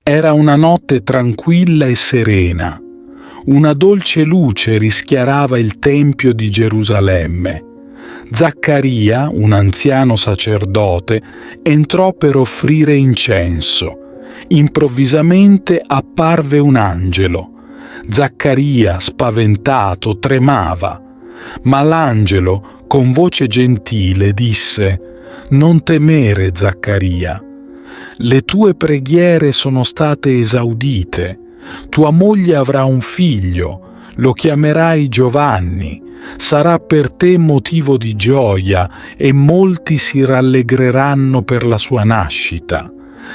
Era una notte tranquilla e serena. Una dolce luce rischiarava il tempio di Gerusalemme. Zaccaria, un anziano sacerdote, entrò per offrire incenso. Improvvisamente apparve un angelo. Zaccaria, spaventato, tremava. Ma l'angelo, con voce gentile, disse: «Non temere, Zaccaria. Le tue preghiere sono state esaudite. Tua moglie avrà un figlio, lo chiamerai Giovanni. Sarà per te motivo di gioia e molti si rallegreranno per la sua nascita.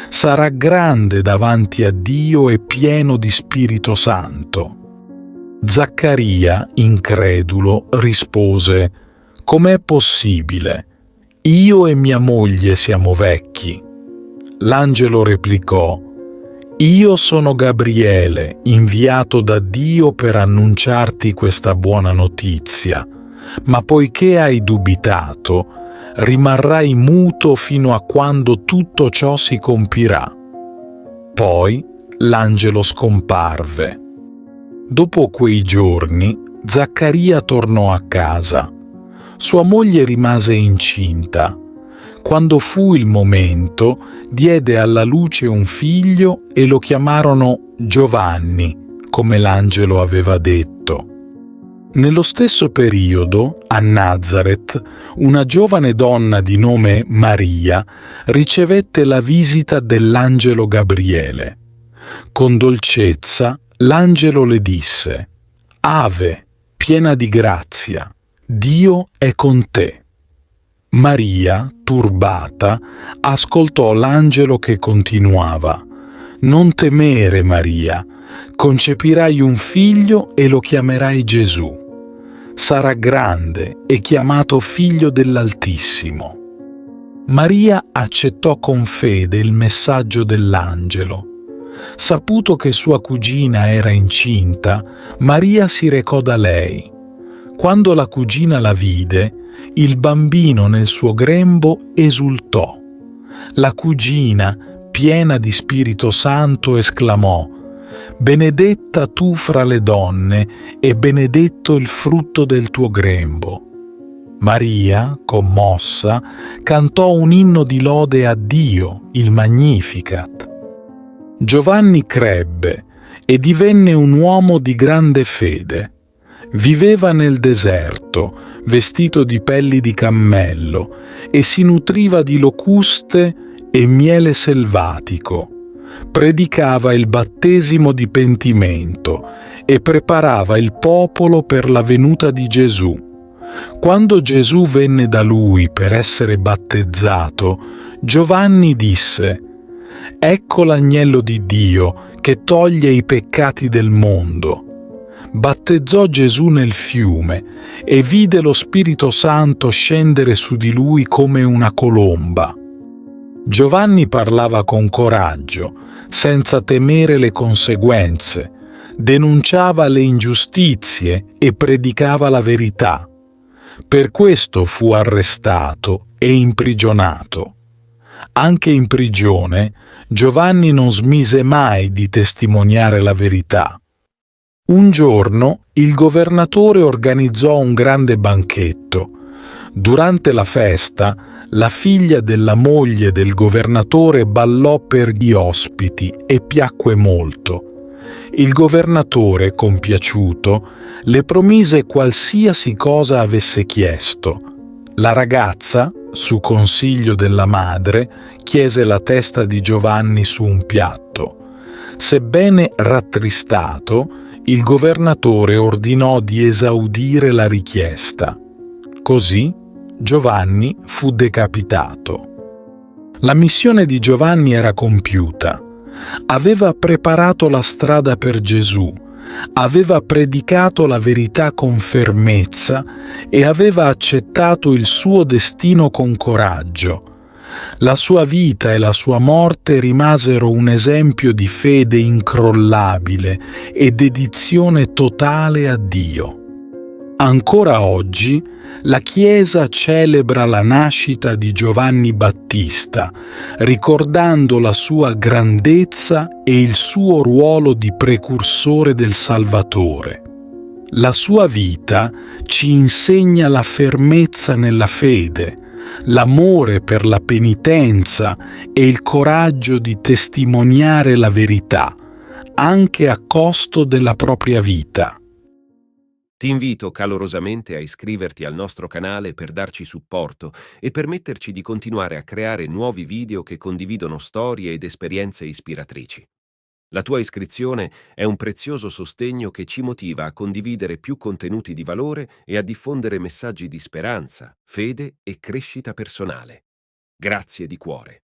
Sarà grande davanti a Dio e pieno di Spirito Santo». Zaccaria, incredulo, rispose: «Com'è possibile? Io e mia moglie siamo vecchi». L'angelo replicò: «Io sono Gabriele, inviato da Dio per annunciarti questa buona notizia, ma poiché hai dubitato, rimarrai muto fino a quando tutto ciò si compirà». Poi l'angelo scomparve. Dopo quei giorni, Zaccaria tornò a casa. Sua moglie rimase incinta. Quando fu il momento, diede alla luce un figlio e lo chiamarono Giovanni, come l'angelo aveva detto. Nello stesso periodo, a Nazareth, una giovane donna di nome Maria ricevette la visita dell'angelo Gabriele. Con dolcezza, l'angelo le disse: «Ave, piena di grazia, Dio è con te». Maria, turbata, ascoltò l'angelo che continuava: «Non temere, Maria, concepirai un figlio e lo chiamerai Gesù. Sarà grande e chiamato figlio dell'Altissimo». Maria accettò con fede il messaggio dell'angelo. Saputo che sua cugina era incinta, Maria si recò da lei. Quando la cugina la vide, il bambino nel suo grembo esultò. La cugina, piena di Spirito Santo, esclamò: «Benedetta tu fra le donne e benedetto il frutto del tuo grembo». Maria, commossa, cantò un inno di lode a Dio, il Magnificat. Giovanni crebbe e divenne un uomo di grande fede. Viveva nel deserto, vestito di pelli di cammello, e si nutriva di locuste e miele selvatico. Predicava il battesimo di pentimento e preparava il popolo per la venuta di Gesù. Quando Gesù venne da lui per essere battezzato, Giovanni disse: «Ecco l'agnello di Dio che toglie i peccati del mondo». Battezzò Gesù nel fiume e vide lo Spirito Santo scendere su di lui come una colomba. Giovanni parlava con coraggio, senza temere le conseguenze, denunciava le ingiustizie e predicava la verità. Per questo fu arrestato e imprigionato. Anche in prigione, Giovanni non smise mai di testimoniare la verità. Un giorno il governatore organizzò un grande banchetto. Durante la festa, la figlia della moglie del governatore ballò per gli ospiti e piacque molto. Il governatore, compiaciuto, le promise qualsiasi cosa avesse chiesto. La ragazza, su consiglio della madre, chiese la testa di Giovanni su un piatto. Sebbene rattristato, il governatore ordinò di esaudire la richiesta. Così Giovanni fu decapitato. La missione di Giovanni era compiuta. Aveva preparato la strada per Gesù, aveva predicato la verità con fermezza e aveva accettato il suo destino con coraggio. La sua vita e la sua morte rimasero un esempio di fede incrollabile e dedizione totale a Dio. Ancora oggi la Chiesa celebra la nascita di Giovanni Battista, ricordando la sua grandezza e il suo ruolo di precursore del Salvatore. La sua vita ci insegna la fermezza nella fede, l'amore per la penitenza e il coraggio di testimoniare la verità, anche a costo della propria vita. Ti invito calorosamente a iscriverti al nostro canale per darci supporto e permetterci di continuare a creare nuovi video che condividono storie ed esperienze ispiratrici. La tua iscrizione è un prezioso sostegno che ci motiva a condividere più contenuti di valore e a diffondere messaggi di speranza, fede e crescita personale. Grazie di cuore.